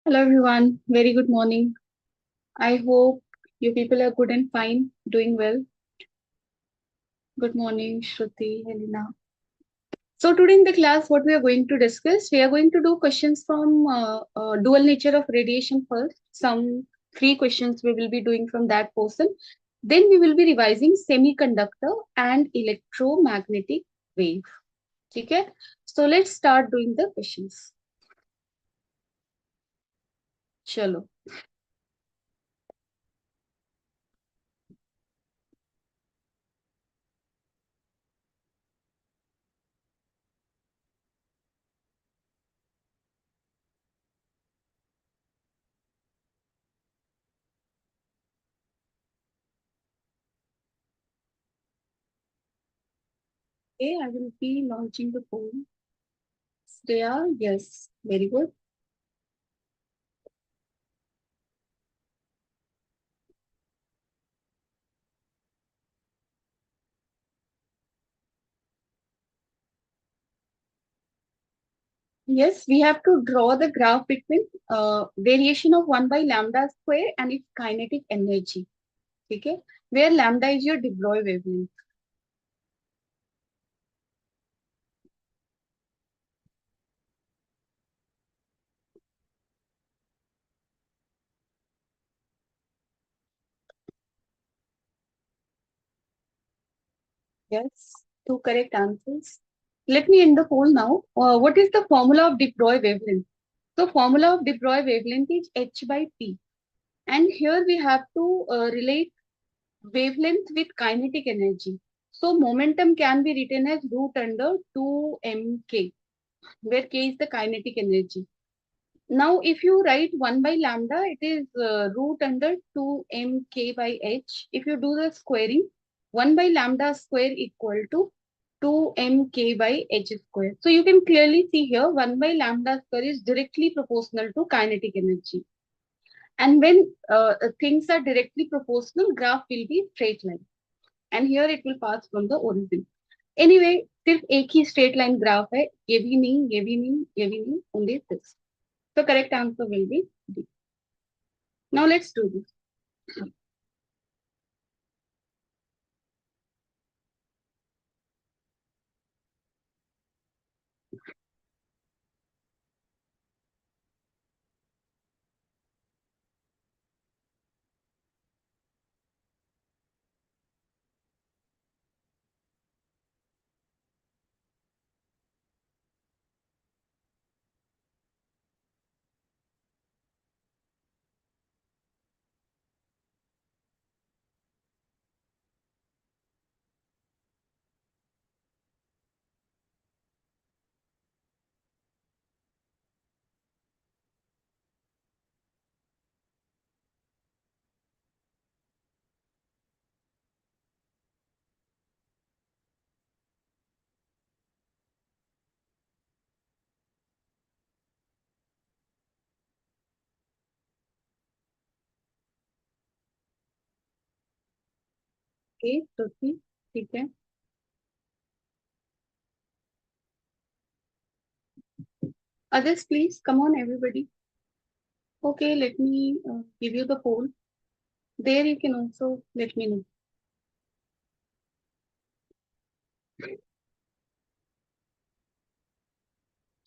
Hello everyone, very good morning. I hope you people are good and fine, doing well. Good morning, Shruti, Helena. So today in the class, what we are going to discuss, we are going to do questions from dual nature of radiation first. Some three questions we will be doing from that portion. Then we will be revising semiconductor and electromagnetic wave. Okay? So let's start doing the questions. Chalo. Okay, I will be launching the poll. Shreya, yes, very good. Yes, we have to draw the graph between variation of 1 by lambda square and its kinetic energy. Okay, where lambda is your de Broglie wavelength. Yes, two correct answers. Let me end the poll now. What is the formula of de Broglie wavelength? So formula of de Broglie wavelength is h by p. And here we have to relate wavelength with kinetic energy. So momentum can be written as root under 2mk, where k is the kinetic energy. Now, if you write 1 by lambda, it is root under 2mk by h. If you do the squaring, 1 by lambda square equal to 2mk by h square. So you can clearly see here 1 by lambda square is directly proportional to kinetic energy. And when things are directly proportional, graph will be straight line. And here it will pass from the origin. Anyway, सिर्फ एक ही straight line graph है, ये भी नहीं, ये भी नहीं, ये भी नहीं, only this. So correct answer will be D. Now let's do this. Okay, Shruti, ठीक है. Others, please come on, everybody. Okay, let me give you the poll. There you can also let me know.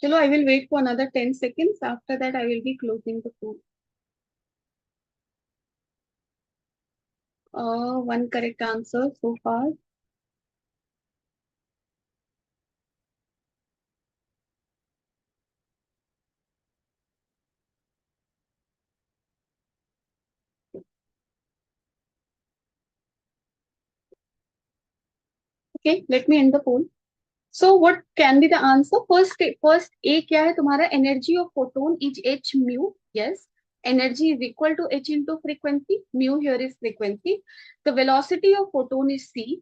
Chalo, I will wait for another 10 seconds. After that, I will be closing the poll. One correct answer so far. Okay, let me end the poll. So what can be the answer? First A क्या है तुम्हारा? Energy of photon is h mu. Yes. Energy is equal to h into frequency. Mu here is frequency. The velocity of photon is c.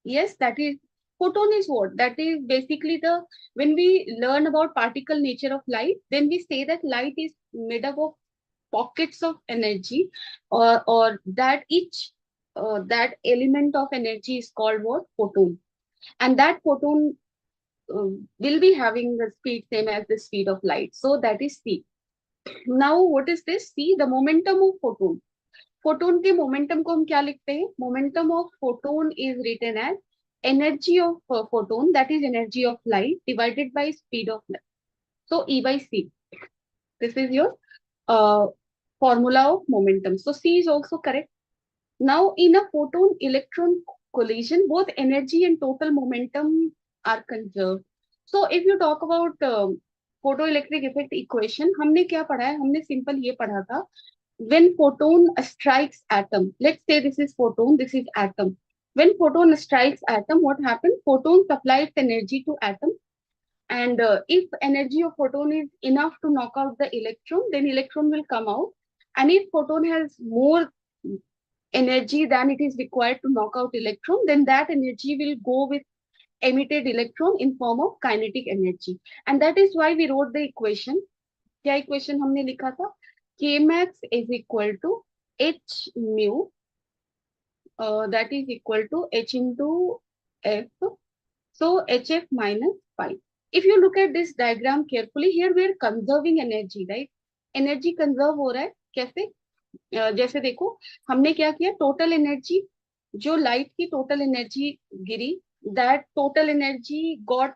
Yes, that is photon is what? That is basically the when we learn about particle nature of light, then we say that light is made up of pockets of energy, or that each that element of energy is called what? Photon. And that photon will be having the speed same as the speed of light. So that is C. Now what is this? See the momentum of photon. Photon के momentum को हम क्या लिखते हैं? Momentum of photon is written as energy of photon, that is energy of light divided by speed of light. So E by C. This is your uh, formula of momentum. So C is also correct. Now in a photon electron collision, both energy and total momentum are conserved. So if you talk about photoelectric effect equation, हमने क्या पढ़ा है? हमने simple ये पढ़ा था, when photon strikes atom, let's say this is photon, this is atom. When photon strikes atom, what happens? Photon supplies energy to atom, and if energy of photon is enough to knock out the electron, then electron will come out. And if photon has more energy than it is required to knock out electron, then that energy will go with emitted electron in form of kinetic energy. And that is why we wrote the equation. क्या equation हमने लिखा था? Kmax is equal to h mu, that is equal to h into f. So hf minus phi. If you look at this diagram carefully, here we are conserving energy, right? Energy conserve हो रहा है कैसे? जैसे देखो हमने क्या किया, total energy, जो लाइट की total energy Giri, that total energy got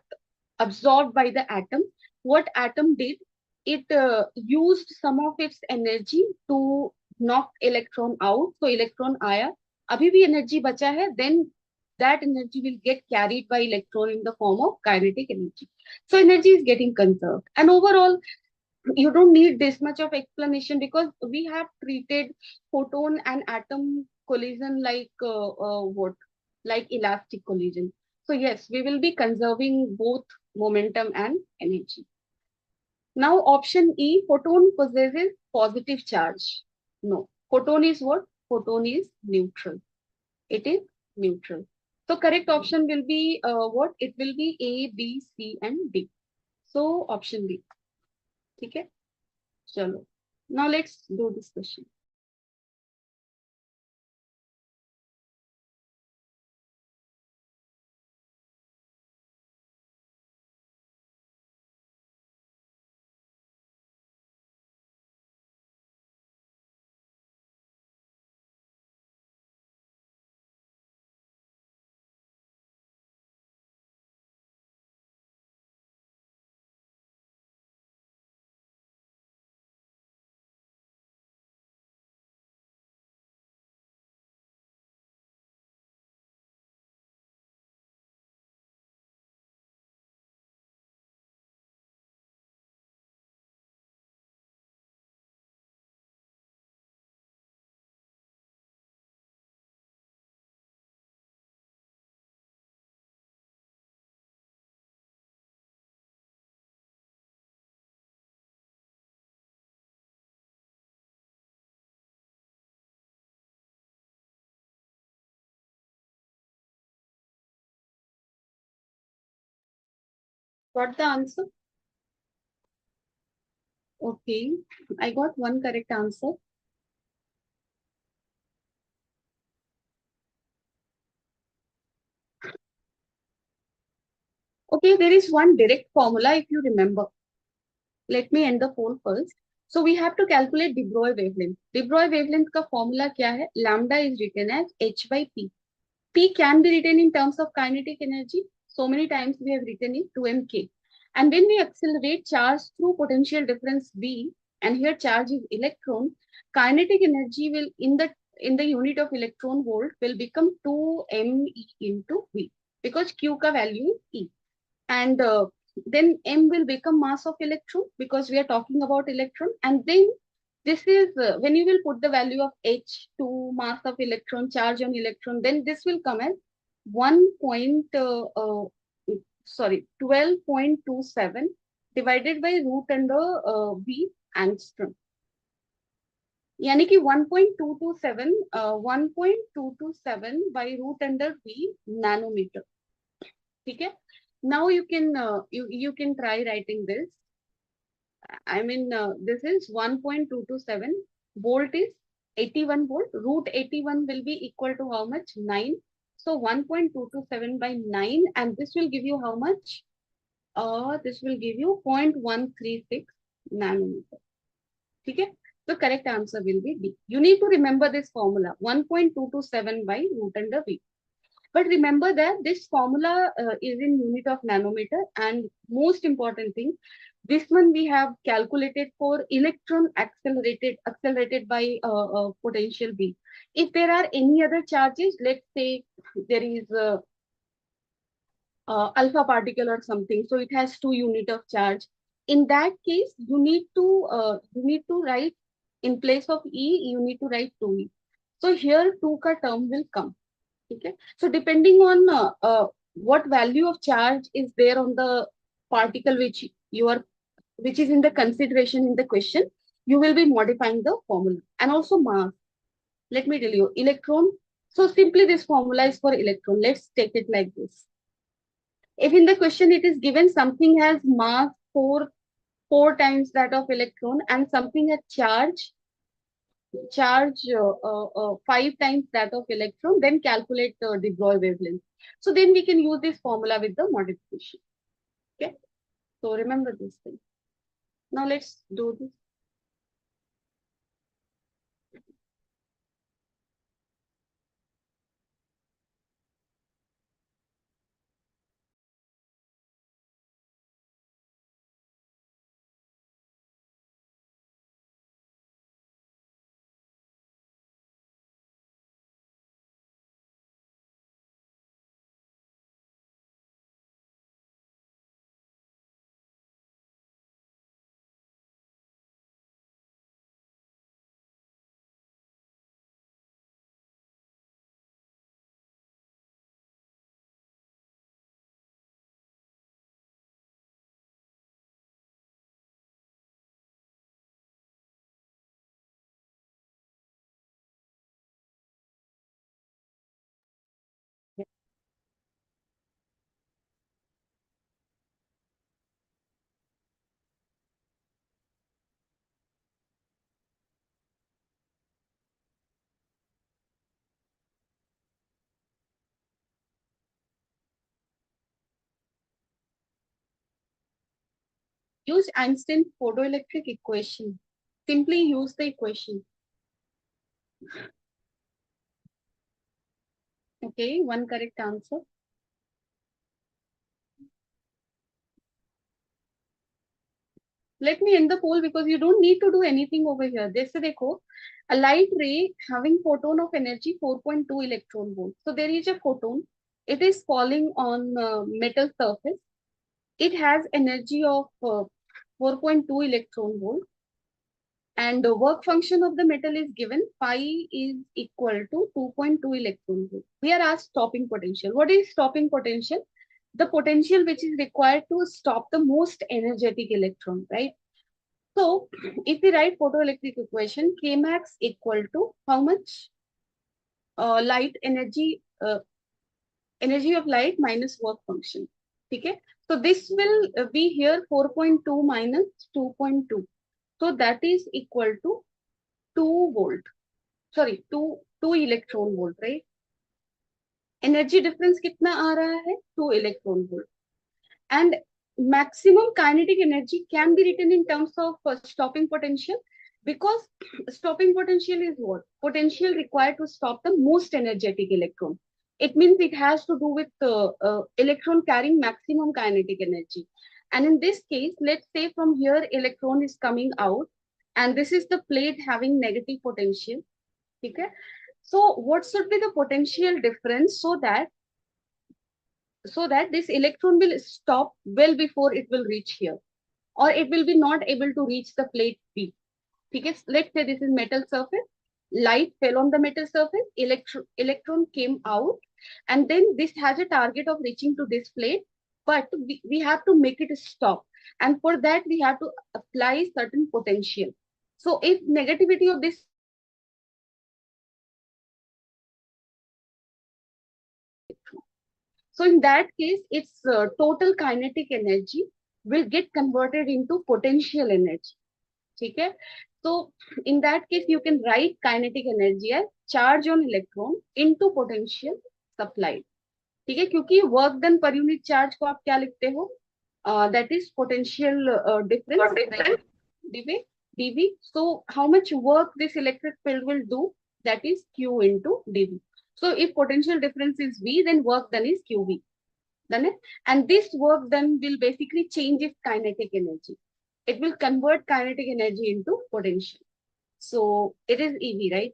absorbed by the atom. What atom did? It used some of its energy to knock electron out. So electron आया, अभी भी energy बचा है, then that energy will get carried by electron in the form of kinetic energy. So energy is getting conserved. And overall, you don't need this much of explanation because we have treated photon and atom collision like what? Like elastic collision. So yes, we will be conserving both momentum and energy. Now option E, photon possesses positive charge. No, photon is what? Photon is neutral. It is neutral. So correct option will be what? It will be A, B, C and D. So option B. Okay. Chalo. Now let's do this question. Got the answer? Okay. I got one correct answer. Okay, there is one direct formula if you remember. Let me end the poll first. So we have to calculate de Broglie wavelength. De Broglie wavelength का formula क्या है? Lambda is written as h by p. P can be written in terms of kinetic energy. So many times we have written it 2mk. And when we accelerate charge through potential difference V, and here charge is electron, kinetic energy will in the unit of electron volt will become 2me into V, because Q ka value is E. And then M will become mass of electron because we are talking about electron. And then this is when you will put the value of H to mass of electron, charge on electron, then this will come as 12.27 divided by root under V angstrom. यानी कि 1.227 1.227 by root under V nanometer. ठीक है? Now you can try writing this. I mean, this is 1.227. Volt is 81 volt. Root 81 will be equal to how much? 9. So 1.227 by 9, and this will give you how much? This will give you 0.136 nanometer. ठीक है, तो correct answer will be D. You need to remember this formula 1.227 by root under v. But remember that this formula is in unit of nanometer, and most important thing, this one we have calculated for electron accelerated by potential B. If there are any other charges, let's say there is alpha particle or something, so it has 2 unit of charge. In that case, you need to write in place of E, you need to write 2E. So here 2 ka term will come. Okay. So depending on what value of charge is there on the particle which is in the consideration in the question, you will be modifying the formula. And also mass. Let me tell you, electron. So simply this formula is for electron. Let's take it like this. If in the question it is given something has mass four times that of electron and something has charge 5 times that of electron, then calculate the Broglie wavelength. So then we can use this formula with the modification. Okay. So remember this thing. Now let's do this. Use Einstein photoelectric equation. Simply use the equation. Okay, one correct answer. Let me end the poll because you don't need to do anything over here. जैसे देखो, a light ray having photon of energy 4.2 electron volt. So there is a photon. It is falling on metal surface. It has energy of 4.2 electron volt, and the work function of the metal is given. Phi is equal to 2.2 electron volt. We are asked stopping potential. What is stopping potential? The potential which is required to stop the most energetic electron, right? So if we write photoelectric equation, Kmax equal to how much? Light energy, energy of light minus work function. Okay. So this will be here 4.2 minus 2.2. So that is equal to 2 volt. Sorry, 2 electron volt, right? Energy difference कितना आ रहा है? 2 electron volt. And maximum kinetic energy can be written in terms of stopping potential, because stopping potential is what? Potential required to stop the most energetic electron. It means it has to do with electron carrying maximum kinetic energy. And in this case, let's say from here electron is coming out, and this is the plate having negative potential. Okay. So what should be the potential difference so that this electron will stop well before it will reach here, or it will be not able to reach the plate B. Okay, let's say this is metal surface, light fell on the metal surface, electron came out, and then this has a target of reaching to this plate, but we have to make it stop, and for that we have to apply certain potential. So if negativity of this, so in that case, its total kinetic energy will get converted into potential energy. Okay. So in that case, you can write kinetic energy as charge on electron into potential supplied. ठीक है, क्योंकि work done per unit charge को आप क्या लिखते हो? That is potential difference divided dV. So how much work this electric field will do? That is Q into dV. So if potential difference is V, then work done is QV. Done it? And this work done will basically change its kinetic energy. It will convert kinetic energy into potential. So it is EV, right?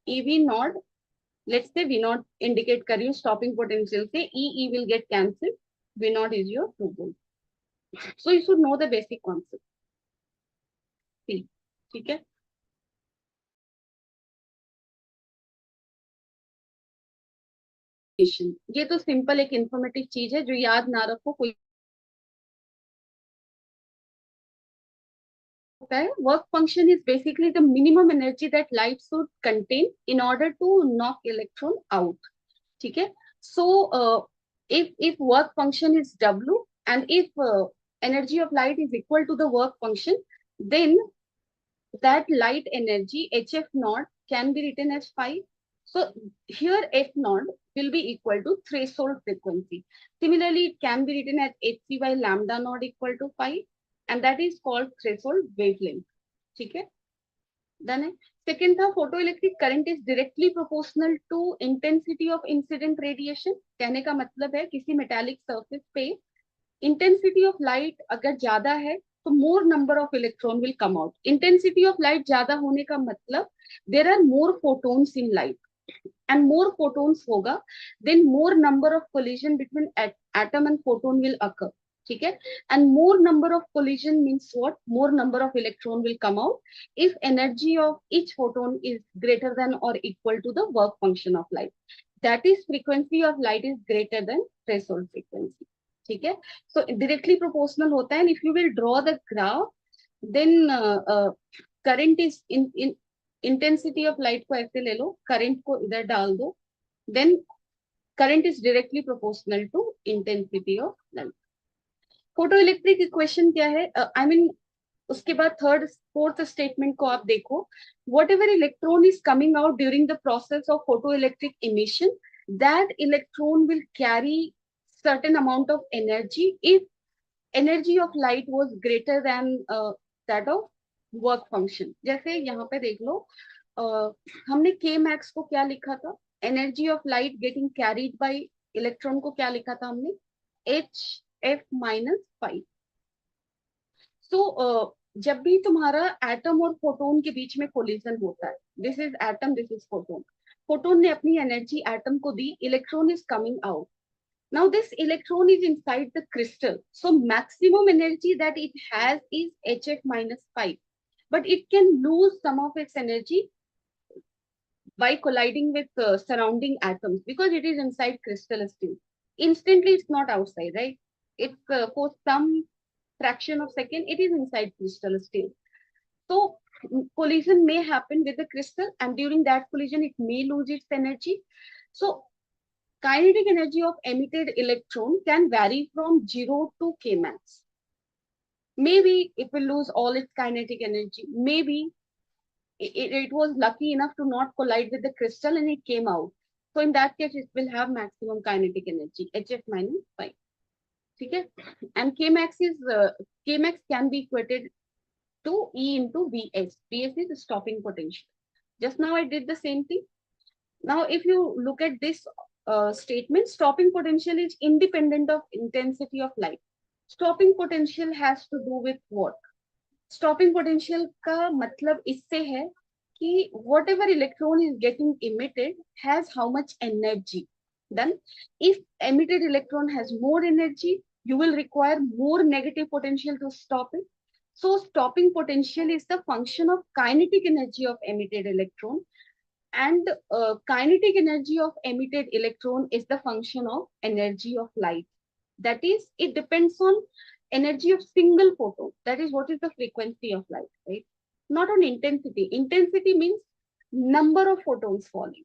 EV naught, let's say V naught indicate career stopping potential. Say EE will get cancelled. V naught is your 2 volt. So you should know the basic concept. See, okay? ये तो simple एक informative चीज है जो याद ना रखो कोई होता है. Work function is basically the minimum energy that light should contain in order to knock electron out. ठीक है? So if work function is W and if energy of light is equal to the work function, then that light energy HF naught can be written as phi. So here F naught will be equal to threshold frequency. Similarly, it can be written as Hc by lambda naught equal to phi, and that is called threshold wavelength. ठीक है? Done है. Second था photoelectric current is directly proportional to intensity of incident radiation. कहने का मतलब है किसी metallic surface पे intensity of light अगर ज्यादा है तो more number of electron will come out. Intensity of light ज्यादा होने का मतलब there are more photons in light and more photons होगा, then more number of collision between atom and photon will occur. ठीक है? And more number of collision means what? More number of electron will come out if energy of each photon is greater than or equal to the work function of light. That is frequency of light is greater than threshold frequency. ठीक है? So directly proportional होता है, and if you will draw the graph, then current is in intensity of light को ऐसे ले लो, current को इधर डाल दो, then current is directly proportional to intensity of light. Photoelectric equation क्या है? I mean, उसके बाद थर्ड फोर्थ स्टेटमेंट को आप देखो. Whatever electron is coming out during the process of photoelectric emission, that electron will carry certain amount of energy if energy of light was greater than that of work function. जैसे यहाँ पे देख लो, हमने k max को क्या लिखा था? Energy of light getting carried bye electron को क्या लिखा था हमने? HF minus 5. सो जब भी तुम्हारा एटम और फोटोन के बीच में कोलिजन होता है, this is atom, this is photon. Photon ने अपनी एनर्जी एटम को दी, electron is coming out. Now this electron is inside the crystal. So maximum energy that it has is HF minus 5. But it can lose some of its energy by colliding with surrounding atoms because it is inside crystal still. Instantly it's not outside, right? It's for some fraction of second, it is inside crystal still. So collision may happen with the crystal and during that collision it may lose its energy. So kinetic energy of emitted electron can vary from 0 to k max. Maybe it will lose all its kinetic energy. Maybe it was lucky enough to not collide with the crystal and it came out. So in that case, it will have maximum kinetic energy, HF minus 5. Okay? And Kmax can be equated to E into Vs. Vs is the stopping potential. Just now I did the same thing. Now, if you look at this statement, stopping potential is independent of intensity of light. Stopping potential has to do with what? Stopping potential का मतलब इससे है कि whatever electron is getting emitted has how much energy. Then, if emitted electron has more energy, you will require more negative potential to stop it. So, stopping potential is the function of kinetic energy of emitted electron. And kinetic energy of emitted electron is the function of energy of light. That is, it depends on energy of single photon. That is what is the frequency of light, right? Not on intensity. Intensity means number of photons falling.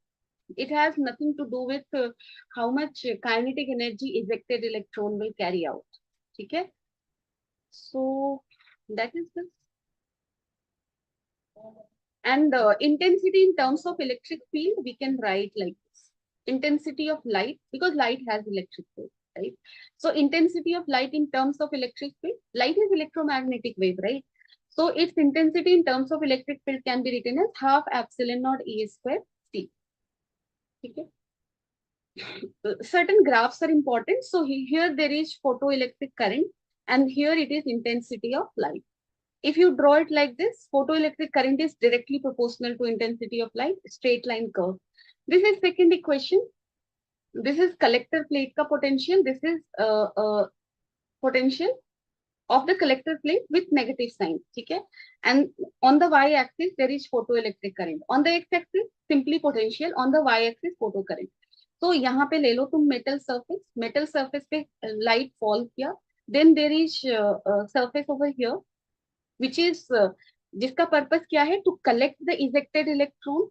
It has nothing to do with how much kinetic energy ejected electron will carry out. Okay? So that is this. And intensity in terms of electric field, we can write like this. Intensity of light, because light has electric field, right? So intensity of light in terms of electric field, light is electromagnetic wave, right? So its intensity in terms of electric field can be written as half epsilon naught E square T. Okay. Certain graphs are important. So here there is photoelectric current and here it is intensity of light. If you draw it like this, photoelectric current is directly proportional to intensity of light, straight line curve. This is second equation. This is collector plate ka potential. This is potential of the collector plate with negative sign. Okay? And on the y-axis, there is photoelectric current. On the x-axis, simply potential. On the y-axis, photo current. So यहाँ पे ले लो तुम metal surface पे light fall किया. Then there is surface over here, which is जिसका purpose क्या है? To collect the ejected electron.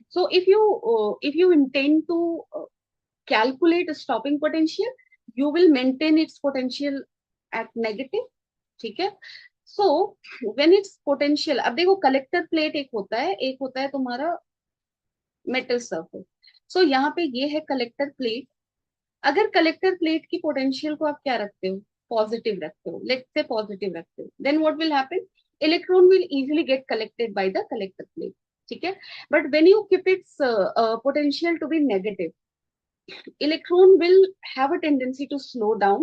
So if you intend to calculate a stopping potential, you will maintain its potential at negative. ठीक है? So when its potential, अब देखो collector plate एक होता है तुम्हारा metal surface. So यहाँ पे ये है collector plate. अगर collector plate की potential को आप क्या रखते हो? Positive रखते हो. Let's say positive रखते हो. Then what will happen? Electron will easily get collected by the collector plate. ठीक है? But when you keep its potential to be negative, electron will have a tendency to slow down.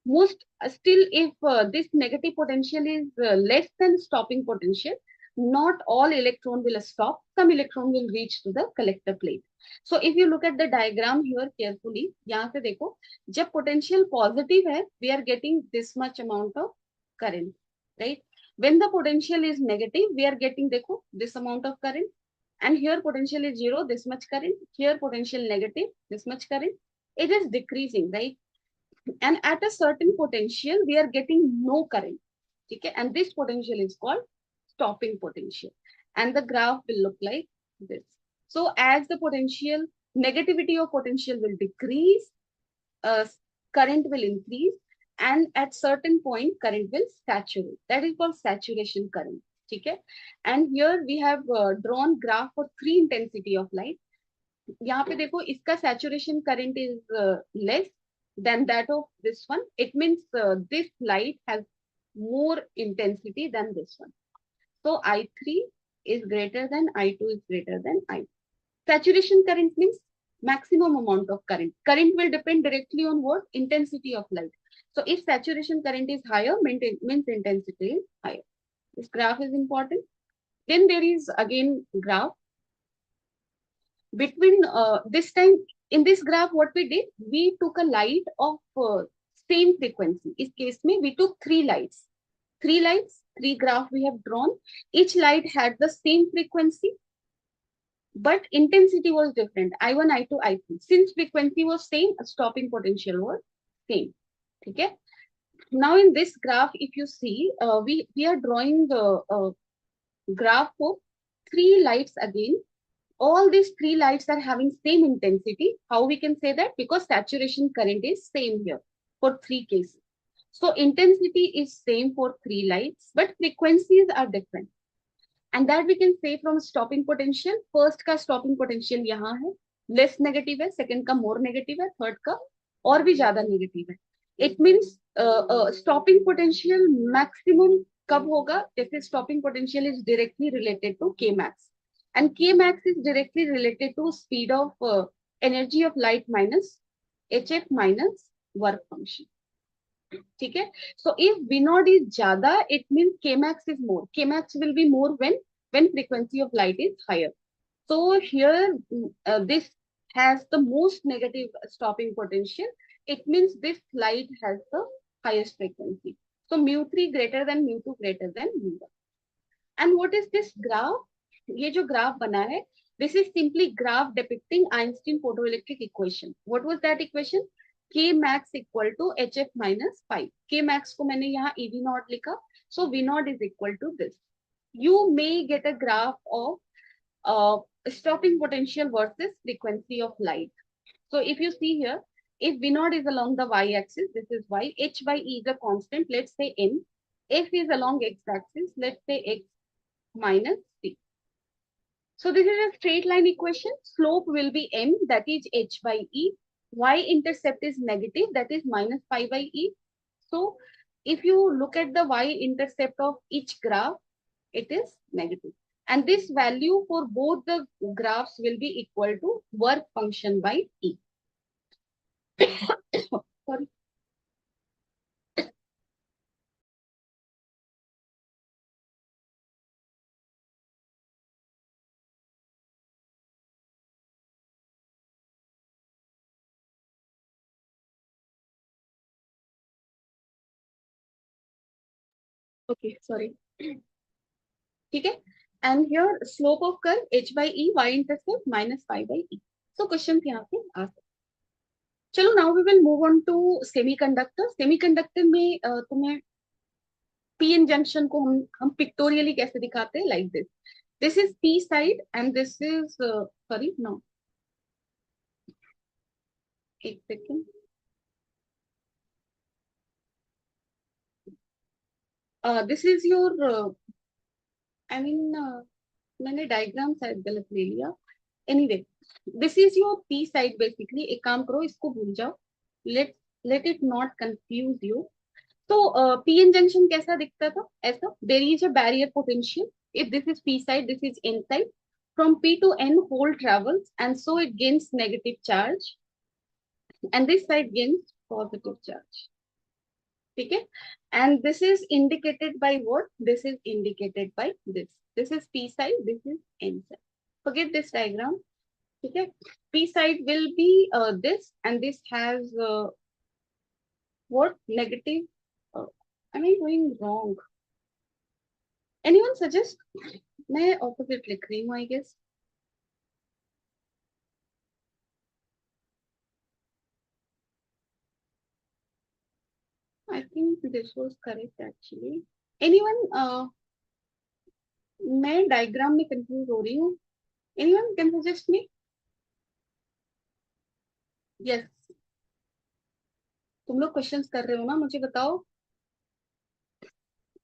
Most still, if this negative potential is less than stopping potential, not all electron will stop. Some electron will reach to the collector plate. So if you look at the diagram here carefully, यहाँ से देखो, जब potential positive है, we are getting this much amount of current, right? When the potential is negative, we are getting देखो this amount of current. And here potential is 0, this much current. Here potential negative, this much current. It is decreasing, right? And at a certain potential, we are getting no current. Okay? And this potential is called stopping potential. And the graph will look like this. So as the potential, negativity of potential will decrease, current will increase, and at certain point, current will saturate. That is called saturation current. Okay? And here we have drawn graph for 3 intensity of light. यहाँ पे देखो इसका saturation current is less than that of this one. It means this light has more intensity than this one. So I3 is greater than I2 is greater than I2. Saturation current means maximum amount of current. Current will depend directly on what? Intensity of light. So if saturation current is higher, means intensity is higher. This graph is important. Then there is again graph. Between this time, in this graph, what we did, we took a light of same frequency. In case में, we took 3 lights. 3 lights, 3 graph we have drawn. Each light had the same frequency, but intensity was different. I1, I2, I3. Since frequency was same, stopping potential was same. Okay. Now in this graph, if you see, we are drawing the graph for 3 lights again. All these 3 lights are having same intensity. How we can say that? Because saturation current is same here for 3 cases. So intensity is same for 3 lights, but frequencies are different. And that we can say from stopping potential. First का stopping potential यहाँ है, less negative है, second का more negative है, third का और भी ज़्यादा negative है. It means stopping potential maximum कब होगा? जैसे stopping potential is directly related to K max. And K max is directly related to speed of energy of light minus HF minus work function. ठीक है? So if V naught is ज़्यादा, it means K max is more. K max will be more when frequency of light is higher. So here this has the most negative stopping potential. It means this light has the highest frequency. So mu3 greater than mu2 greater than mu1. And what is this graph? ये जो graph बना है, this is simply graph depicting Einstein photoelectric equation. What was that equation? K max equal to HF minus 5. K max को मैंने यहाँ EV naught लिखा. So V naught is equal to this. You may get a graph of stopping potential versus frequency of light. So if you see here, if V naught is along the y-axis, this is y, h by e is a constant, let's say n. F is along x-axis, let's say x minus t. So this is a straight line equation. Slope will be m, that is h by e. Y-intercept is negative, that is minus pi by e. So if you look at the y-intercept of each graph, it is negative. And this value for both the graphs will be equal to work function by E. Sorry. Okay, sorry. ठीक है? And here slope of curve h by e, y-intercept minus phi by e. So question यहाँ पे आ सकते. चलो now we will move on to semiconductor. Semiconductor में तुम्हें p-n junction को हम pictorially कैसे दिखाते हैं, like this. This is p side and this is sorry, no. एक second. This is your I mean मैंने डायग्राम शायद गलत ले लिया. Anyway, this is your p side basically. एक काम करो, इसको भूल जाओ. Let it not confuse you. तो p-n junction कैसा दिखता था? ऐसा. There is a barrier potential. If this is p side, this is n side. From p to n, hole travels, and so it gains negative charge, and this side gains positive charge. ठीक है? And this is indicated by what? This is indicated by this. This is p side, this is n side. Forget this diagram. ठीक है? P side will be this, and this has what? Negative. Am I going wrong? Anyone suggest? मैं opposite लिख रही हूँ, I guess. I think this was correct actually. Anyone? मैं diagram में confuse हो रही हूँ. Anyone can suggest me? Yes. तुम लोग क्वेश्चंस कर रहे हो ना, मुझे बताओ.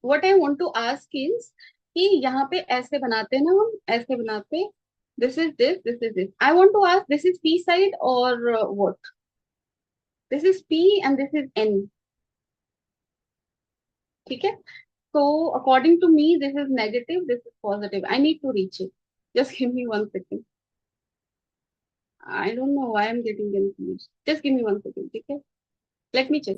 What I want to ask is कि यहाँ पे ऐसे बनाते हैं ना, हम ऐसे बनाते हैं. This is this, this is this. I want to ask, this is P side or what? This is P and this is N. ठीक है? So according to me, this is negative, this is positive. I need to reach it. Just give me 1 second. I don't know why I'm getting confused. Just give me 1 second. Okay? Let me check.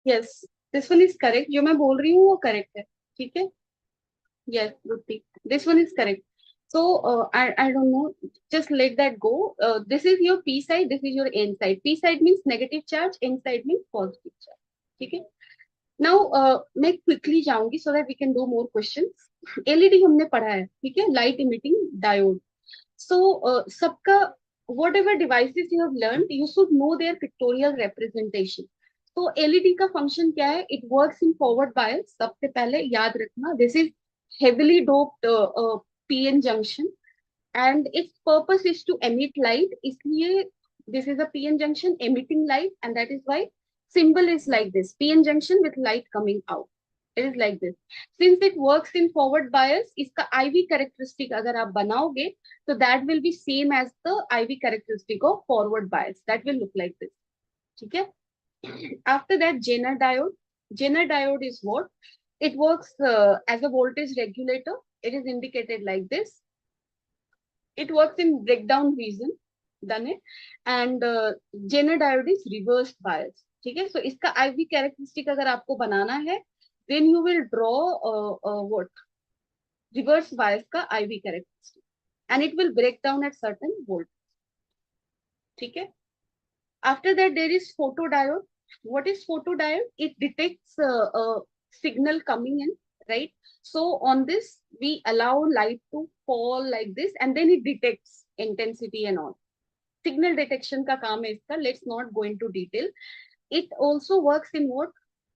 Yes, this one is correct. जो मैं बोल रही हूँ वो correct है. ठीक है? Yes, Ruti. This one is correct. So I don't know. Just let that go. This is your P side. This is your N side. P side means negative charge. N side means positive charge. ठीक है? Now मैं quickly जाऊंगी so that we can do more questions. LED हमने पढ़ा है. ठीक है? Light emitting diode. So सबका whatever devices you have learned, you should know their pictorial representation. तो LED का फंक्शन क्या है? It works in forward bias. सबसे पहले याद रखना. This is heavily doped PN junction, and its purpose is to emit light. इसलिए this is a PN junction emitting light, and that is why symbol is like this. PN junction with light coming out. It is like this. Since it works in forward bias, इसका IV characteristic अगर आप बनाओगे, so that will be same as the IV characteristic of forward bias. That will look like this. ठीक है? After that, Jenner diode. Jenner diode is what? It works as a voltage regulator. It is indicated like this. It works in breakdown region. Done it. And Jenner diode is reverse bias. ठीक है? So इसका IV characteristic अगर आपको बनाना है, then you will draw what? Reverse bias का IV characteristic. And it will break down at certain voltage. ठीक है? After that, there is photodiode. What is photodiode? It detects signal coming in, right? So on this, we allow light to fall like this, and then it detects intensity and all. Signal detection का काम है इसका. Let's not go into detail. It also works in what?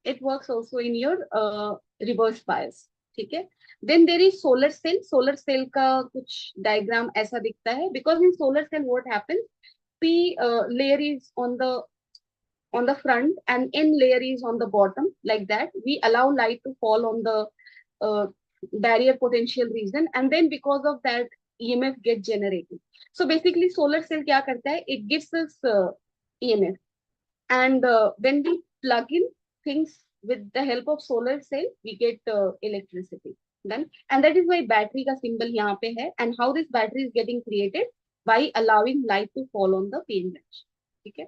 It works also in your reverse bias, ठीक है. Then there is solar cell. Solar cell का कुछ diagram ऐसा दिखता है. Because in solar cell what happens, p layer is on the front and n layer is on the bottom. Like that we allow light to fall on the uh, barrier potential region, and then because of that EMF get generated. So basically solar cell kya karta hai, it gives us EMF, and when we plug in things with the help of solar cell we get electricity. Then, and that is why battery ka symbol yahan pe hai. And how this battery is getting created, by allowing light to fall on the PN branch. ठीक है.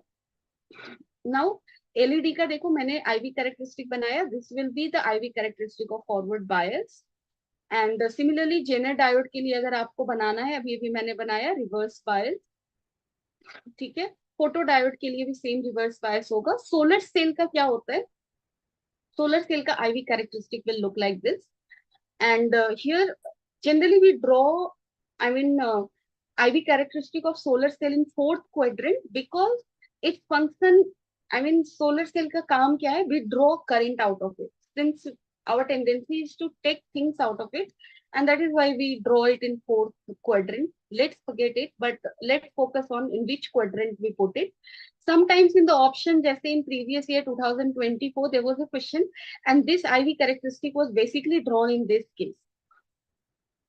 Now LED का देखो मैंने IV characteristic बनाया. This will be the IV characteristic of forward bias. And similarly Zener diode के लिए अगर आपको बनाना है, अभी अभी मैंने बनाया रिवर्स बायस, ठीक है. फोटो डायोड के लिए भी सेम रिवर्स बायस होगा. सोलर सेल का क्या होता है, सोलर सेल का IV characteristic will look like this. And here generally we draw, I mean IV characteristic of solar cell in fourth quadrant, because its function, I mean solar cell का काम क्या है, we draw current out of it, since our tendency is to take things out of it, and that is why we draw it in fourth quadrant. Let's forget it, but let's focus on in which quadrant we put it. Sometimes in the option, just in previous year 2024, there was a question, and this IV characteristic was basically drawn in this case.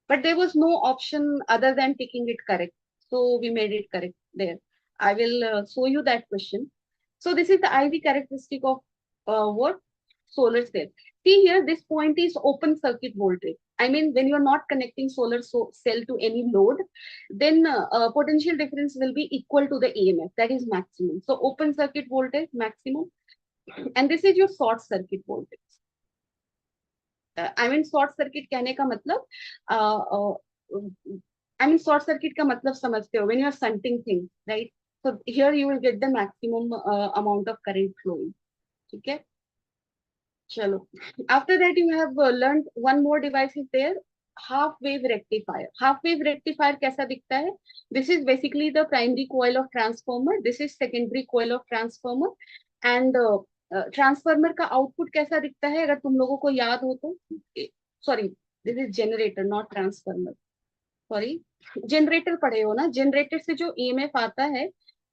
But there was no option other than taking it correct. So we made it correct there. I will show you that question. So this is the IV characteristic of what? Solar cell. See here, this point is open circuit voltage. I mean, when you're not connecting solar cell to any load, then potential difference will be equal to the EMF. That is maximum. So open circuit voltage, maximum. And this is your short circuit voltage. I mean, short circuit कहने का मतलब, I mean, short circuit का मतलब समझते हो, when you are shunting things, right? So here you will get the maximum amount of current flowing. ठीक है. चलो. After that you have learned one more device is there, half wave rectifier. Half wave rectifier कैसा दिखता है? This is basically the primary coil of transformer. This is secondary coil of transformer. And transformer का output कैसा दिखता है, अगर तुम लोगों को याद हो तो, sorry this is generator not transformer, sorry generator पढ़े हो ना. जनरेटर से जो ईएमएफ आता है,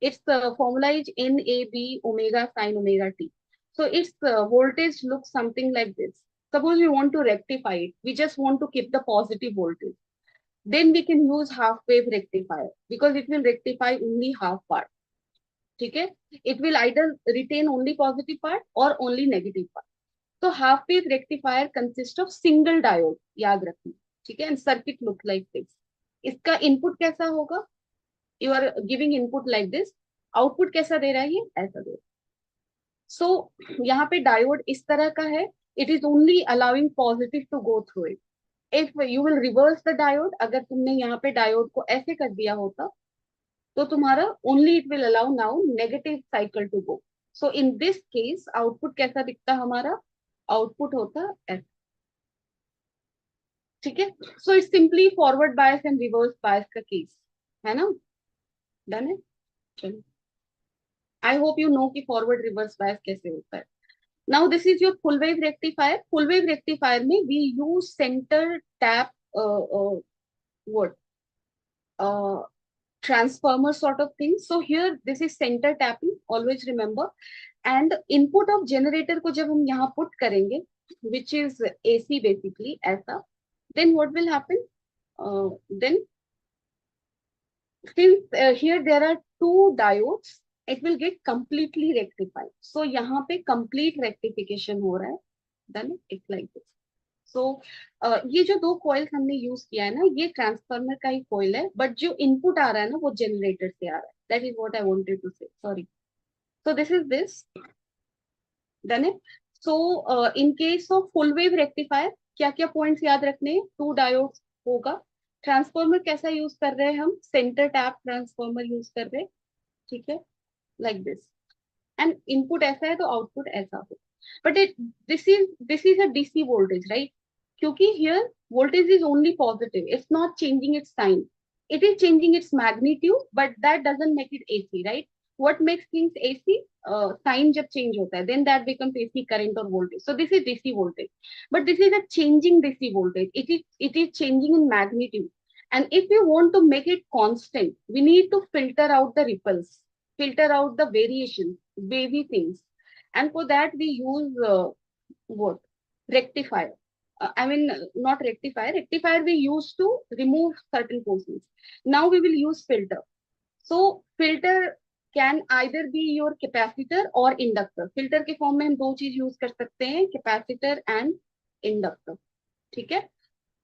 it's formula is NAB omega sine omega T. So its voltage looks something like this. Suppose we want to rectify it, we just want to keep the positive voltage, then we can use half wave rectifier, because it will rectify only half part. ठीक है. It will either retain only positive part or only negative part. So half wave rectifier consists of single diode, याद रखना, ठीक है. And circuit look like this. इसका input कैसा होगा, you are giving input like this, output कैसा दे रहा है, ये ऐसा दे रहा है. So यहाँ पे डायोड इस तरह का है. It is only allowing positive to go through it. If you will reverse the diode, अगर तुमने यहाँ पे डायोड को ऐसे कर दिया होता, तो तुम्हारा only it will allow now negative cycle to go. So in this case output कैसा दिखता हमारा, आउटपुट होता ऐसा. ठीक है. So it's simply forward bias and reverse bias का केस है ना. डन है. चलो. I hope you know कि forward reverse bias कैसे होता है. Now this is your full wave rectifier. Full wave rectifier में we use center tap what transformer sort of thing. So here this is center tapping, always remember. And input of generator को जब हम यहाँ put करेंगे, which is AC basically ऐसा, then what will happen? Then since here there are two diodes, it will get completely rectified. So यहाँ पे complete rectification हो रहा है. Then it's like this. So ये जो दो coils हमने यूज किया है ना, ये ट्रांसफार्मर का ही coil है, but जो इनपुट आ रहा है ना वो जनरेटर से आ रहा है. That is what I wanted to say. Sorry. So this is this. Done it. So in case of full wave rectifier, क्या क्या पॉइंट्स याद रखने हैं? टू डायोड्स होगा. ट्रांसफार्मर कैसा यूज कर रहे हैं हम, सेंटर टैप ट्रांसफार्मर यूज कर रहे हैं. ठीक है. Like this. And input ऐसा है तो आउटपुट ऐसा हो. But this is a DC voltage, right? क्योंकि here voltage is only positive. It's not changing its sign. It is changing its magnitude, but that doesn't make it AC, right? what makes things AC? Sign जब change होता है, then that becomes AC current or voltage. So this is DC voltage, but this is a changing DC voltage. It is changing in magnitude, and if you want to make it constant, we need to filter out the ripples, filter out the variations, wavy things, and for that we use what? Rectifier. I mean, not rectifier. Rectifier we use to remove certain portions. Now we will use filter. So filter can either be your capacitor or inductor. Filter के form में हम दो चीज use कर सकते हैं, capacitor and inductor. ठीक है.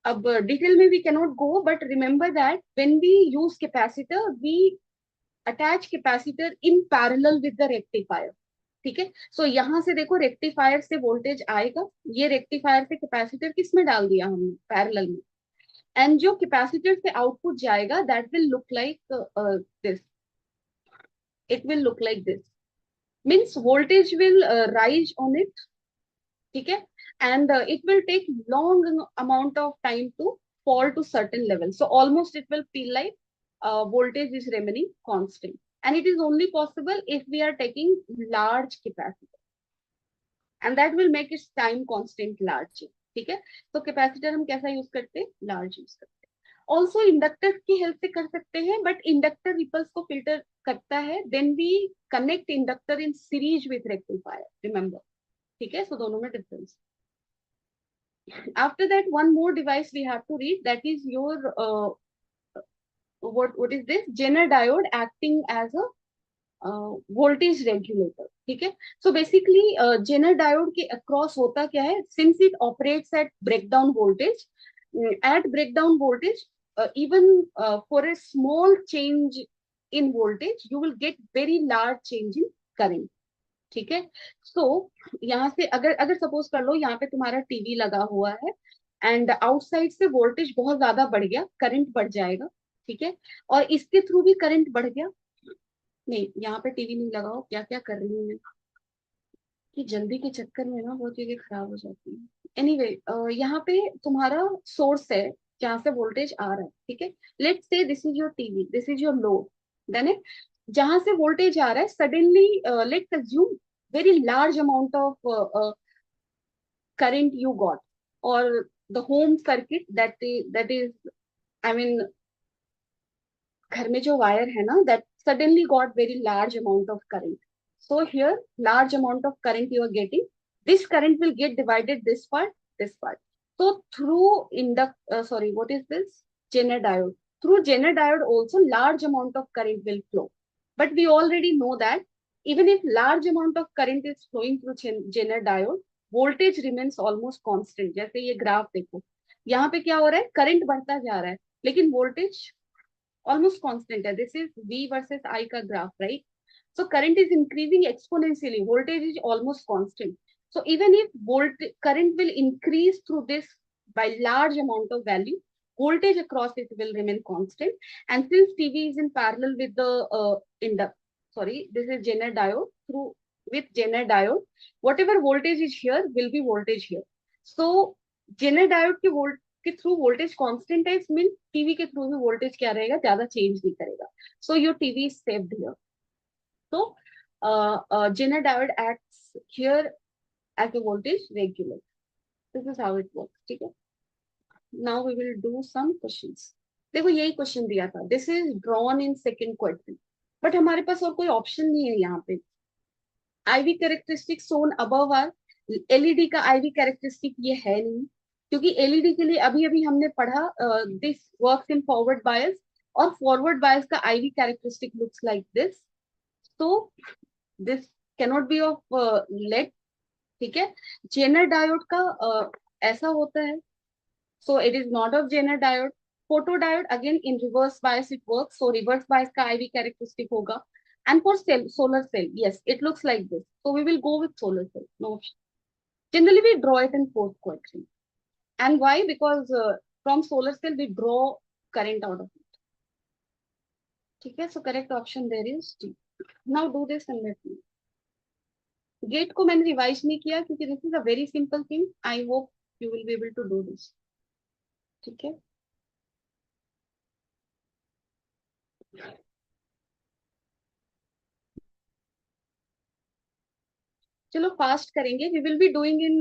अब डिटेल में we cannot go, but remember that when we use capacitor, we attach capacitor in parallel with the rectifier. ठीक है. सो यहाँ से देखो रेक्टिफायर से वोल्टेज आएगा, ये रेक्टिफायर से कैपेसिटर किस में डाल दिया हमने, पैरेलल में, एंड जो कैपेसिटर से आउटपुट जाएगा that will look like this, it will look like this, means voltage will rise on it, ठीक है, and it will take long amount of time to fall to certain level, so almost it will feel like voltage is remaining constant, and it is only possible if we are taking large capacitor, and that will make its time constant large, ठीक है. तो capacitor हम कैसा use करते हैं, large use करते हैं. Also inductor की हेल्प से कर सकते हैं, बट इंडक्टर रिपल्स को फिल्टर करता है, then we connect inductor in series with rectifier, remember, ठीक है. सो दोनों में difference. After that one more device we have to read, that is your what is this, Zener diode acting as a voltage regulator, ठीक है. So basically Zener diode के across होता क्या है, since it operates at breakdown voltage, at breakdown voltage, even for a small change in voltage, you will get very large change in current, ठीक है. सो यहाँ से अगर अगर सपोज कर लो यहाँ पे तुम्हारा टीवी लगा हुआ है, एंड आउटसाइड से वोल्टेज बहुत ज्यादा बढ़ गया, करंट बढ़ जाएगा, ठीक है, और इसके थ्रू भी करंट बढ़ गया. नहीं, यहाँ पे टीवी नहीं लगाओ, क्या क्या कर रही हूँ मैं, कि जल्दी के चक्कर में ना बहुत चीजें खराब हो जाती है. एनीवे, यहाँ पे तुम्हारा सोर्स है जहाँ से वोल्टेज आ रहा है, ठीक है. Let's say this is your TV, this is your load, then it, जहां से वोल्टेज आ रहा है suddenly let's assume very large amount of current you got, or the home circuit that is I mean घर में जो wire है ना, that suddenly got very large amount of current. So here large amount of current you are getting, this current will get divided this part, this part. So through sorry, what is this, Zener diode, through Zener diode also large amount of current will flow, but we already know that even if large amount of current is flowing through Zener diode, voltage remains almost constant. जैसे ये graph देखो, यहाँ पे क्या हो रहा है, current बढ़ता जा रहा है लेकिन voltage almost constant hai. This is V versus I ka graph, right? So current is increasing exponentially. Voltage is almost constant. So even if current will increase through this by large amount of value, voltage across it will remain constant. And since TV is in parallel with the this is Zener diode, through with Zener diode, whatever voltage is here will be voltage here. So Zener diode के के through voltage constant है, इसमें TV के through भी voltage क्या रहेगा, ज्यादा change नहीं करेगा. So your TV is saved here. तो Zener diode acts here as a voltage regulator. This is how it works, ठीक है. Now we will do some questions. देखो यही क्वेश्चन दिया था, this is drawn in second question, but हमारे पास और कोई ऑप्शन नहीं है यहाँ पे. IV characteristic shown above are, LED का आईवी कैरेक्टरिस्टिक ये है नहीं, क्योंकि एलईडी के लिए अभी अभी हमने पढ़ा this works in forward bias, और फॉरवर्ड बायस का IV characteristic looks like this. So this cannot be of LED, ठीक है. जेनर डायोड का ऐसा होता है, so it is not of Zener diode. Photo diode again in reverse bias it works, so reverse bias का IV characteristic होगा. And for solar cell, yes, it looks like this. So we will go with solar cell. No option. Generally, we draw it in fourth quadrant. And why? Because from solar cell we draw current out of it. Okay, so correct option there is D. Now do this and let me. Gate को मैंने revise नहीं किया क्योंकि this is a very simple thing. I hope you will be able to do this. ठीक है. चलो fast करेंगे, we will be doing in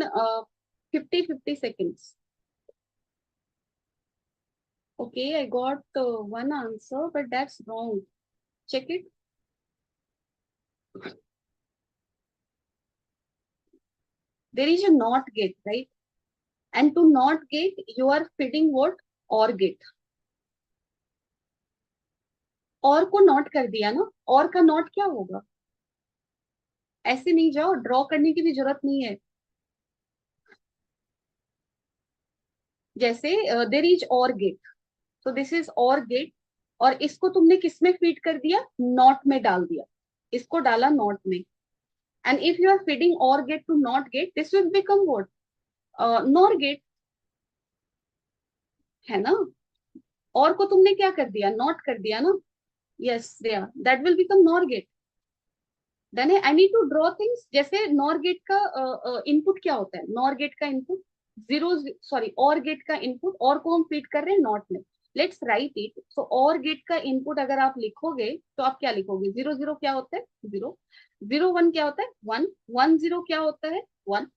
50-50 seconds. Okay, I got one answer, but that's wrong. Check it. There is a not gate, right? And to not gate, you are fitting what? Or gate. और को not कर दिया ना, और का not क्या होगा? ऐसे नहीं जाओ, ड्रॉ करने की भी जरूरत नहीं है. जैसे देर इज और गेट, तो दिस इज और गेट, और इसको तुमने किस में फीड कर दिया? नॉट में डाल दिया. इसको डाला नॉट में. And if you are feeding or gate to not gate, this will become what? Nor gate, है ना? और को तुमने क्या कर दिया? नॉट कर दिया ना. Yes, that will become NOR gate. Then I need to draw things. जैसे नॉर गेट का इनपुट क्या होता है? नॉर गेट का input zero, sorry, OR gate का इनपुट, और को हम फीड कर रहे हैं नॉट में. Let's write it. सो और गेट का इनपुट अगर आप लिखोगे तो आप क्या लिखोगे? जीरो जीरो क्या होता है? जीरो. जीरो वन क्या होता है? वन. वन जीरो क्या होता है? वन.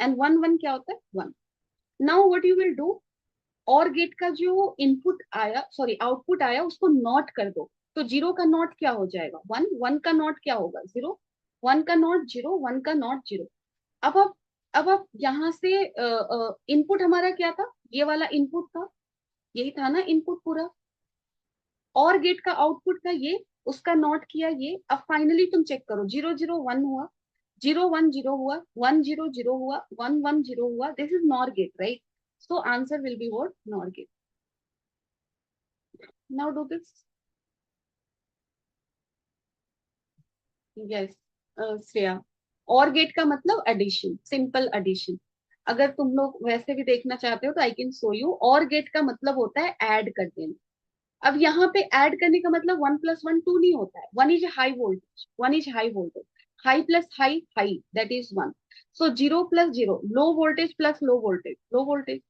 एंड वन वन क्या होता है? One. Now what you will do? और गेट का जो इनपुट आया, सॉरी आउटपुट आया, उसको नॉट कर दो. तो जीरो का नॉट क्या हो जाएगा? वन. वन का नॉट क्या होगा? जीरो. वन का नॉट जीरो. वन का नॉट जीरो. अब आप यहाँ से इनपुट हमारा क्या था? ये वाला इनपुट था. यही था ना इनपुट पूरा. और गेट का आउटपुट था ये. उसका नॉट किया ये. अब फाइनली तुम चेक करो. जीरो जीरो वन हुआ. जीरो वन जीरो हुआ. वन जीरो जीरो हुआ. वन वन जीरो हुआ. This is NOR gate, right? So answer will be what? NOR gate. Now do this. Yes, Shreya. और गेट का मतलब addition, simple addition. अगर तुम लोग वैसे भी देखना चाहते हो तो आई कैन शो यू. और गेट का मतलब होता है ऐड कर देना. अब यहाँ पे ऐड करने का मतलब वन प्लस वन टू नहीं होता है. One is high voltage. One is high voltage. High plus high, high, that is one. So zero plus zero, low voltage plus low voltage, low voltage.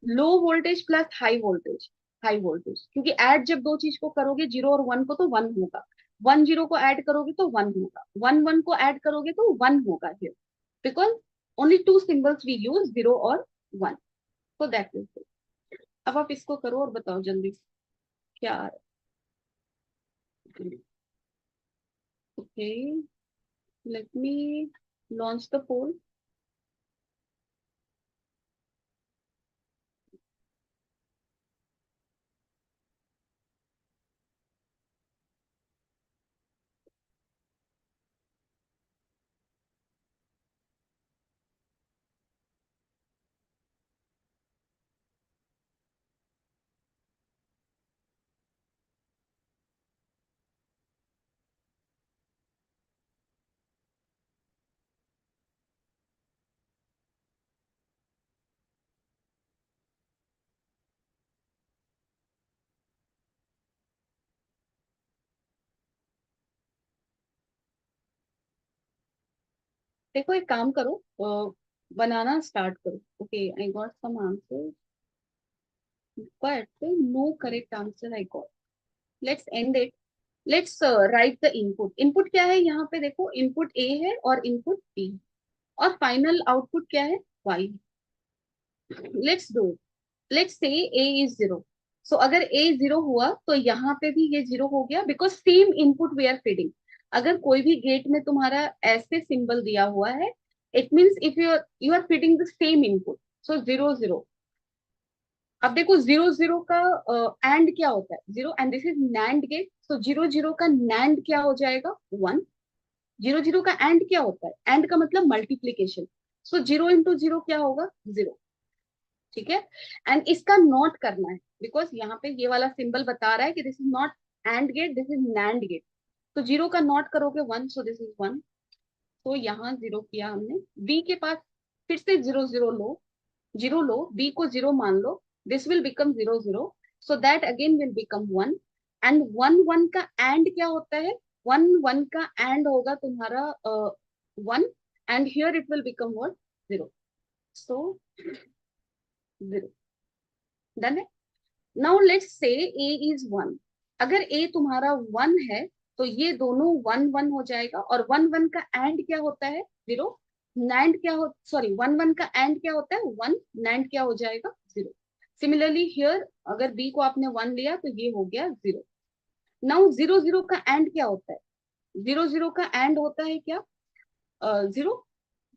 Low voltage plus high voltage, high voltage. क्योंकि add जब दो चीज को करोगे, zero और one को, तो one होगा. वन जीरो को ऐड करोगे तो वन होगा. वन वन को ऐड करोगे तो वन होगा here. Because only two symbols we use, zero और one. So that is it. अब आप इसको करो और बताओ जल्दी से क्या आ रहा है. Okay, let me launch the poll. देखो, एक काम करो, बनाना स्टार्ट करो. Okay, I got some answer, but no correct answer I got. Let's end it. Let's write the input. Input क्या है यहाँ पे? देखो, input A है और input B, और final output क्या है? Y. Let's do it. Let's say A is zero. So अगर A zero हुआ तो यहाँ पे भी ये zero हो गया, because same input we are feeding. अगर कोई भी गेट में तुम्हारा ऐसे सिंबल दिया हुआ है, it means if you are feeding the same input. So zero zero. अब देखो, जीरो जीरो का एंड क्या होता है? Zero. And this is NAND gate. So zero zero का नैंड क्या हो जाएगा? वन. जीरो जीरो का एंड क्या होता है? एंड का मतलब multiplication. So zero into zero क्या होगा? जीरो. ठीक है. एंड इसका नॉट करना है, बिकॉज यहाँ पे ये वाला सिंबल बता रहा है कि this is NOT AND gate, this is NAND gate. तो जीरो का नॉट करोगे one, so this is one. तो यहाँ जीरो किया हमने. बी के पास फिर से जीरो जीरो लो. जीरो लो, b को जीरो मान लो. This will become zero zero. So that again will become one. And one one का एंड क्या होता है? वन वन का एंड होगा तुम्हारा one. And here it will become what? Zero. So zero. Done है. Now let's say a is one. अगर a तुम्हारा वन है तो ये दोनों वन वन हो जाएगा. और वन वन का एंड क्या होता है? जीरो। नैंड क्या हो, सॉरी, वन वन का एंड क्या होता है, वन, नैंड क्या हो जाएगा, जीरो। सिमिलरली हियर अगर बी को आपने वन लिया तो ये हो गया जीरो। नाउ जीरो जीरो का एंड क्या होता है, जीरो जीरो का एंड होता है क्या, जीरो,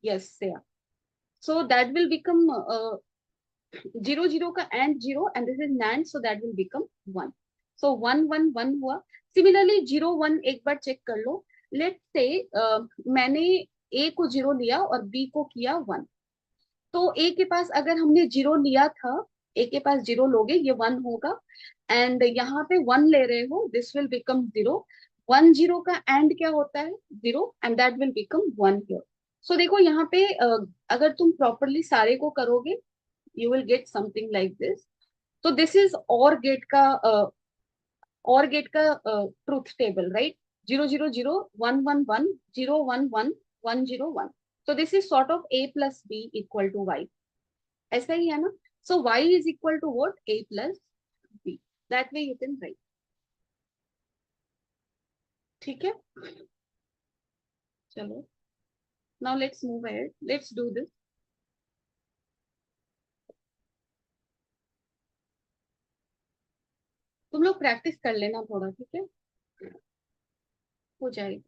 यस से। So that will become zero zero का and zero and this is nand, so that will become one. So one one one हुआ। सिमिलरली जीरो वन एक बार चेक कर लो। लेट से मैंने ए को जीरो लिया और बी को किया वन। तो ए के पास अगर हमने जीरो लिया था, ए के पास जीरो लोगे ये वन होगा, एंड यहाँ पे वन ले रहे हो, this will become zero. One zero का एंड क्या होता है, zero, and that will become one here. So देखो यहाँ पे अगर तुम प्रॉपरली सारे को करोगे you will get something like this. So this is OR gate का truth table, right? 0 0 0 1 1 1 0 1 1 1 0 1. So this is sort of a plus b equal to y. ऐसा ही है ना? So y is equal to what? A plus b. That way you can write. ठीक है? चलो. Now let's move ahead. Let's do this. तुम लोग practice कर लेना थोड़ा, ठीक है? हो जाएगा.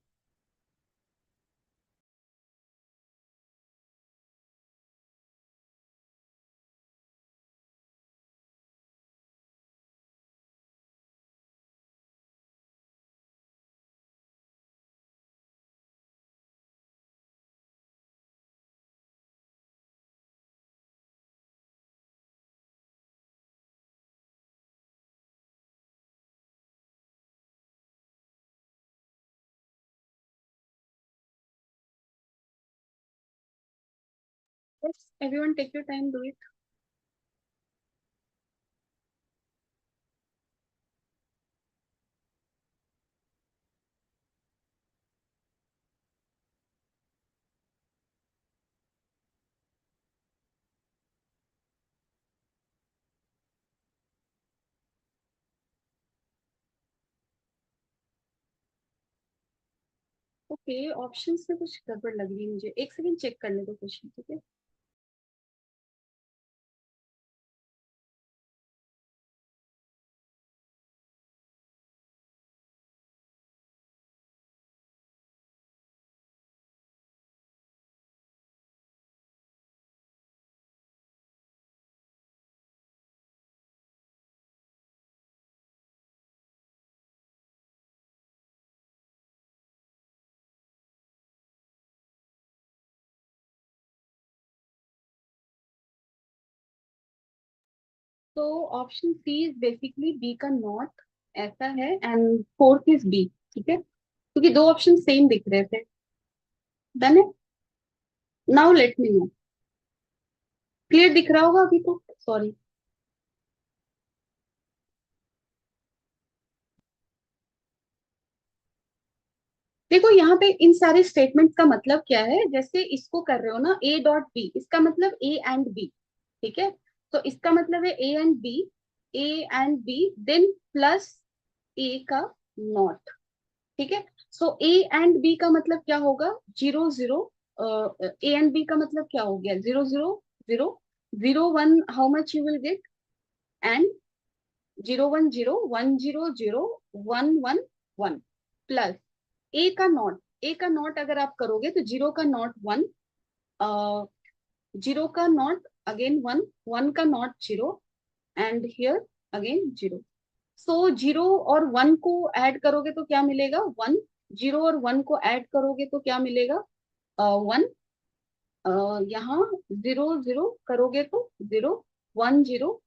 Yes, everyone take your time, do it. Okay, options में कुछ गड़बड़ लग रही है मुझे, एक सेकंड चेक करने दो क्वेश्चन, ठीक है? तो option C is basically B का नॉट, ऐसा है, एंड फोर्थ इज बी, ठीक है, क्योंकि दो ऑप्शन सेम दिख रहे थे। डन है। Now let me no, clear दिख रहा होगा अभी तो, सॉरी। देखो यहाँ पे इन सारे स्टेटमेंट का मतलब क्या है, जैसे इसको कर रहे हो ना ए डॉट बी, इसका मतलब ए एंड बी, ठीक है? तो इसका मतलब है A and B, A and B, then plus A का नॉट, ठीक है? सो ए एंड बी का मतलब क्या होगा, zero zero, A and B का मतलब क्या हो गया, zero zero zero, zero one, how much you will get, and zero one zero, one zero zero, one one one, plus A का नॉट, ए का नॉट अगर आप करोगे तो जीरो का नॉट वन, जीरो का नॉट अगेन वन, वन का not zero, and here again zero. So zero और वन को ऐड करोगे तो क्या मिलेगा, वन। जीरो और वन को ऐड करोगे तो क्या मिलेगा, वन। यहाँ जीरो जीरो करोगे तो zero, one zero,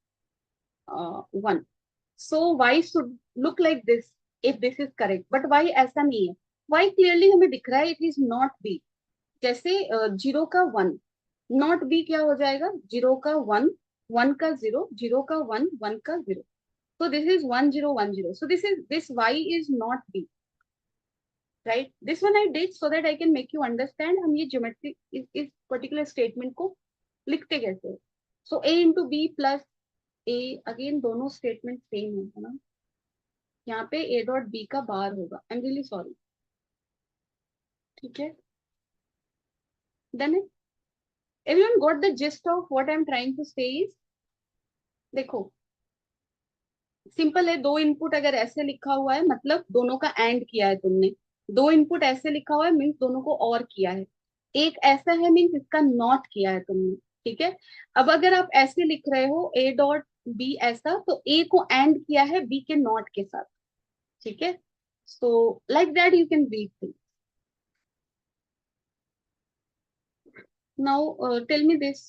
one. So why should look like this if this is correct, but why ऐसा नहीं है। वाई क्लियरली हमें दिख रहा है, इट इज नॉट बी। जैसे जीरो का वन, नॉट बी क्या हो जाएगा, जीरो का वन, वन का जीरो, जीरो का वन, वन का zero. So this is 1010. So this y is not b, right? This one I did so that I can make you understand हम ये geometry इस particular statement को लिखते कैसे हैं. So a into b plus a, again दोनों statement same है ना? यहाँ पे a dot b का बार होगा. I'm really sorry. ठीक है? Then everyone got the gist of what I'm trying to say is, देखो सिंपल है, दो इनपुट अगर ऐसे लिखा हुआ है मतलब दोनों का एंड किया है तुमने, दो इनपुट ऐसे लिखा हुआ है मीन्स दोनों को और किया है, एक ऐसा है मीन्स इसका नॉट किया है तुमने, ठीक है। अब अगर आप ऐसे लिख रहे हो ए डॉट बी ऐसा, तो ए को एंड किया है बी के नॉट के साथ, ठीक है। So like that you can read thing. Now tell me this,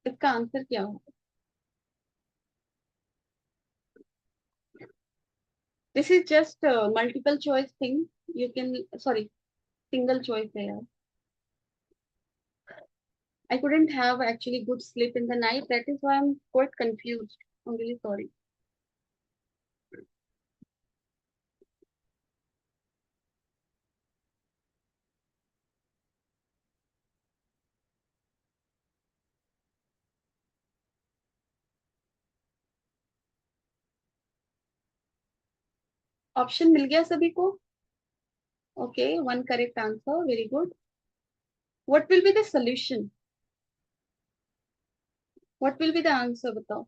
इसका आंसर क्या होगा? This is just multiple choice thing, you can, sorry single choice है यार। I couldn't have actually good sleep in the night. That is why I'm quite confused. I'm really sorry. Option मिल गया सभी को? Okay, one correct answer. Very good. What will be the solution? What will be the answer? बताओ.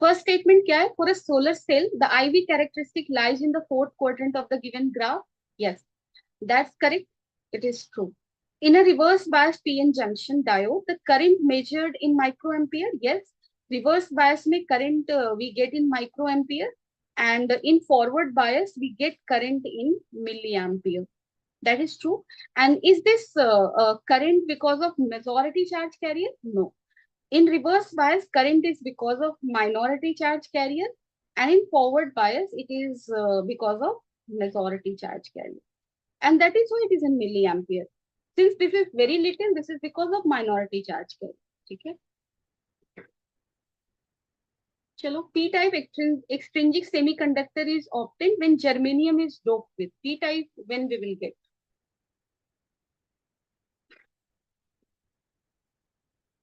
First statement क्या है? For a solar cell, the IV characteristic lies in the fourth quadrant of the given graph. Yes, that's correct. It is true. In a reverse bias PN junction diode, the current measured in microampere. Yes, reverse bias में current we get in microampere, and in forward bias we get current in milliampere. That is true. And is this current because of majority charge carrier? No. In reverse bias, current is because of minority charge carrier, and in forward bias, it is because of majority charge carrier. And that is why it is in milliampere. Since this is very little, this is because of minority charge carrier. ठीक है? चलो, p-type extrinsic semiconductor is obtained when germanium is doped with p-type. When we will get?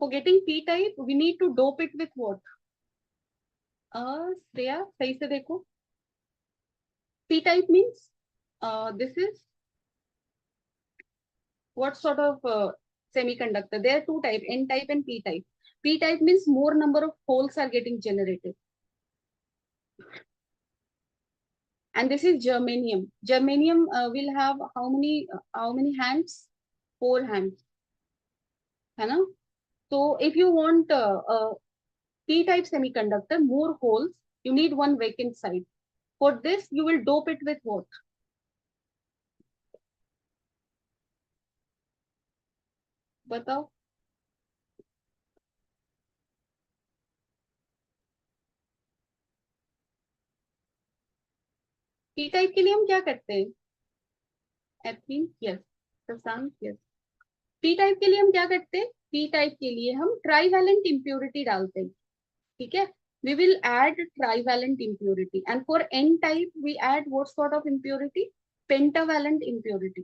For getting p-type, we need to dope it with what? Shreya सही से देखो. P-type means this is what sort of semiconductor? There are two types, N-type and P-type. P-type means more number of holes are getting generated. And this is germanium. Germanium will have how many hands? 4 hands. है ना? So if you want P-type semiconductor, more holes, you need one vacant site. For this, you will dope it with what? बताओ. P-type के लिए हम क्या करते हैं? Ethene, yes. प्रशांत, yes. P type के लिए हम क्या करते हैं? पी टाइप के लिए हम ट्राईवैलेंट इम्प्योरिटी डालते हैं, ठीक है। we will add trivalent impurity, and for n type we add what sort of impurity? Pentavalent impurity,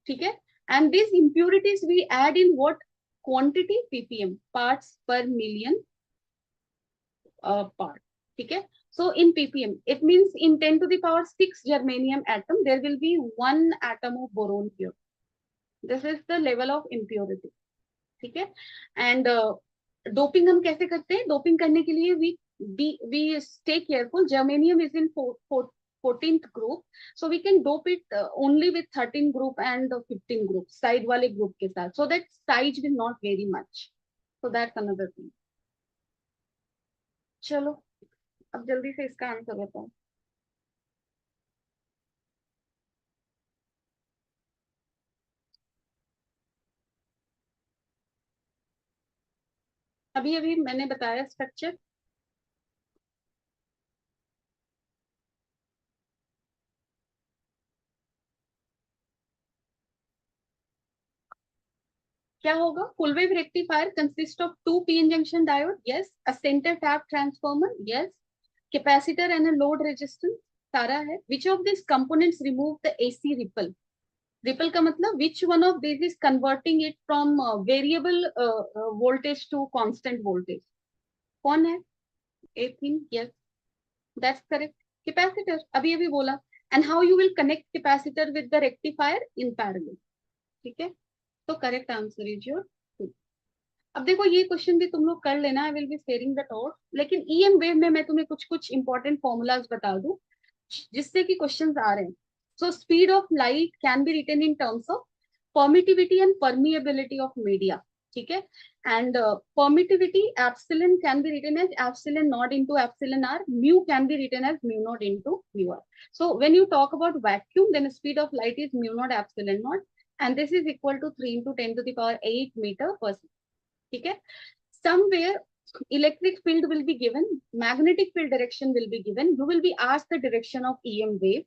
ठीक है। and these impurities we add in what quantity? ppm, parts per million part, ठीक है। so in ppm it means in 10 to the power 6 germanium atom there will be one atom of boron here. This is the level of impurity, ठीक है। And doping हम कैसे करते हैं? Doping करने के लिए we stay careful. Germanium is in 14th group, so we can dope it only with 13 group and 15 group side वाले ग्रुप के साथ, so that size will not vary much. So that's another thing. चलो, अब जल्दी से इसका answer बताओ. अभी अभी मैंने बताया स्ट्रक्चर. क्या होगा? Full wave rectifier consist of two PN junction diode, yes. A centre tap transformer, yes. Capacitor and a load resistance, सारा है. Which of this components remove the AC ripple? Ripple का मतलब which one of this is converting it from variable voltage to constant voltage? कौन है? एथिन, yes, that's correct. Capacitor, अभी अभी बोला. and how you will connect capacitor with the rectifier in parallel. ठीक है, तो करेक्ट आंसर इज योर 2. अब देखो ये क्वेश्चन भी तुम लोग कर लेना, I will be sharing the note, लेकिन ईएम वेव में मैं तुम्हें कुछ कुछ इंपॉर्टेंट फॉर्मूलाज बता दूं जिससे कि क्वेश्चंस आ रहे हैं. So speed of light can be written in terms of permittivity and permeability of media. ठीक है, and permittivity epsilon can be written as epsilon naught into epsilon r, mu can be written as mu naught into mu r. So when you talk about vacuum, then speed of light is mu naught epsilon naught, and this is equal to 3 into 10 to the power 8 meter per second. ठीक है, somewhere electric field will be given, magnetic field direction will be given, you will be asked the direction of EM wave,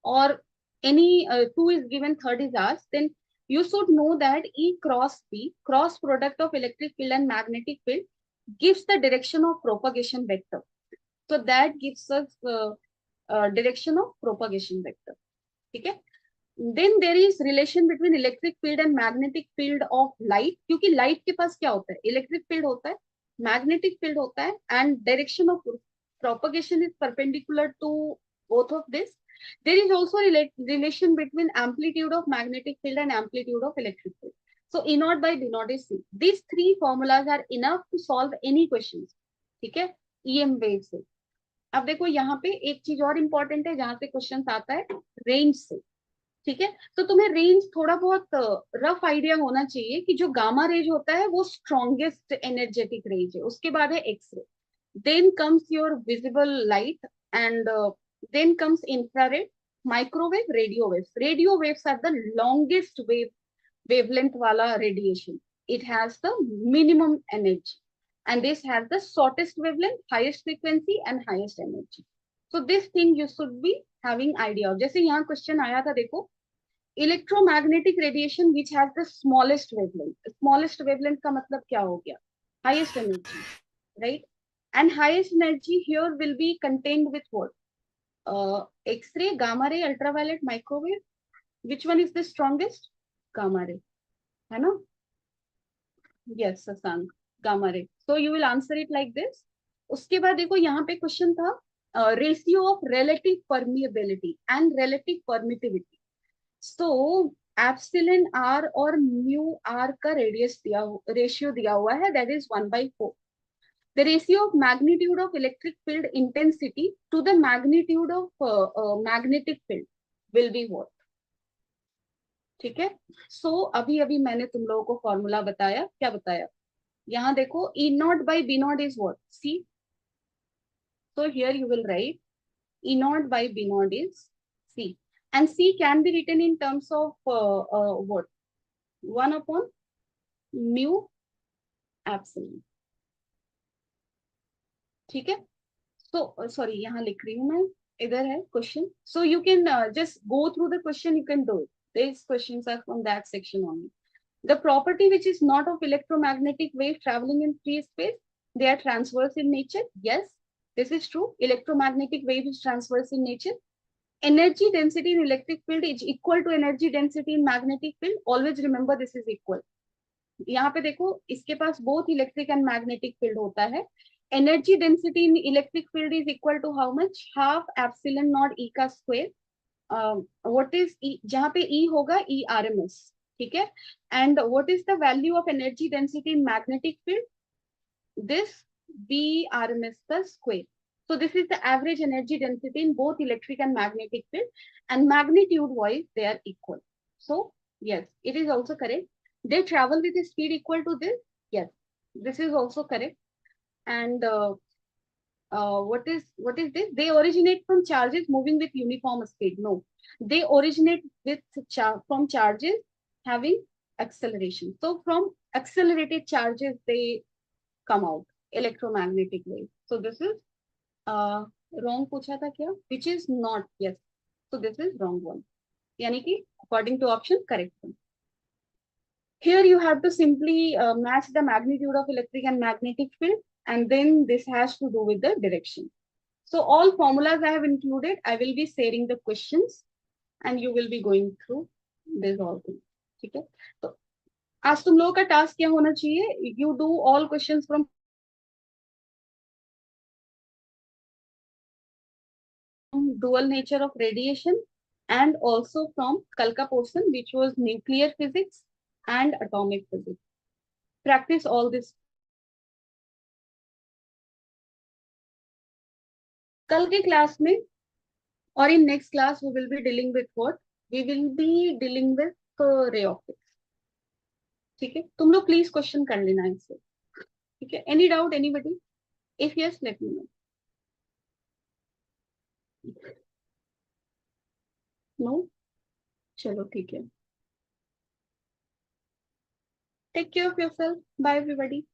or any 2 is given, third is asked, then you should know that E cross P, cross product of electric field and magnetic field, gives the direction of propagation vector. So that gives us direction of propagation vector. ठीक है, then there is relation between electric field and magnetic field of light, क्योंकि light के पास क्या होता है, electric field होता है, magnetic field होता है, and direction of propagation is perpendicular to both of this. There is also relation between amplitude of magnetic field and amplitude of electric field. So E naught by B naught is C. These three formulas are enough to solve any questions. ठीक है, EM wave से. अब देखो यहाँ पे एक चीज और इम्पोर्टेंट है जहां से क्वेश्चन आता है, रेंज से. ठीक है, तो तुम्हें रेंज थोड़ा बहुत रफ आइडिया होना चाहिए कि जो गामा रेज होता है वो स्ट्रॉन्गेस्ट एनर्जेटिक रेज है, उसके बाद है x ray, then comes your visible light, and then comes infrared, microwave, radio waves. Radio waves are the longest wavelength wala radiation. It has the minimum energy, and this has the shortest wavelength, highest frequency and highest energy. So this thing you should be having idea of. जैसे यहाँ question आया था देखो, electromagnetic radiation which has the smallest wavelength. Smallest wavelength का मतलब क्या हो गया, highest energy, right, and highest energy here will be contained with what, x-ray, gamma ray, ultraviolet, microwave. Which one is the strongest? Gamma ray, है ना? Yes, Sasank, gamma ray. So you will answer it like this. उसके बाद देखो यहाँ पे question था ratio of relative permeability and relative permittivity. So epsilon R और mu R का रेडियस रेशियो दिया हुआ है, that is 1/4. The ratio of magnitude of electric field intensity to the magnitude of magnetic field will be what? ठीक है, सो अभी अभी मैंने तुम लोगों को फॉर्मूला बताया, क्या बताया, यहाँ देखो E naught by B naught is what? C. So here you will write E naught by B naught is C, and C can be written in terms of what? 1 upon mu epsilon. ठीक है, so sorry यहाँ लिख रही हूँ मैं, इधर है question. So you can just go through the question, you can do it. These questions are from that section only. The property which is not of electromagnetic wave traveling in free space, they are transverse in nature. Yes, this is true. Electromagnetic wave is transverse in nature. Energy density in electric field is equal to energy density in magnetic field. Always remember this is equal. यहाँ पे देखो इसके पास both electric and magnetic field होता है. Energy density in electric field is equal to how much? Half epsilon naught E का square. What is E? जहाँ पे E होगा E RMS. ठीक है, and what is the value of energy density in magnetic field? This B RMS का square. So this is the average energy density in both electric and magnetic field, and magnitude wise they are equal. So yes, it is also correct. They travel with a speed equal to this. Yes, this is also correct. And what is this? They originate from charges moving with uniform speed. No, they originate with from charges having acceleration. So from accelerated charges they come out, electromagnetic wave. So this is wrong पूछा था क्या? Which is not. Yes, so this is wrong one. यानी कि according to option correct one. Here you have to simply match the magnitude of electric and magnetic field, and then this has to do with the direction. So all formulas I have included, I will be sharing the questions and you will be going through this all thing. ठीक है, तो आज तुम लोगों का task क्या होना चाहिए? You do all questions from from dual nature of radiation and also from कल का portion which was nuclear physics and atomic physics. Practice all this. कल के क्लास में और in next class we will be dealing with what? We will be dealing with ray optics. ठीक है, तुम लोग प्लीज क्वेश्चन कर लेना इससे. ठीक है, any doubt anybody? If yes let me know. No, चलो ठीक है. Take care of yourself. Bye everybody.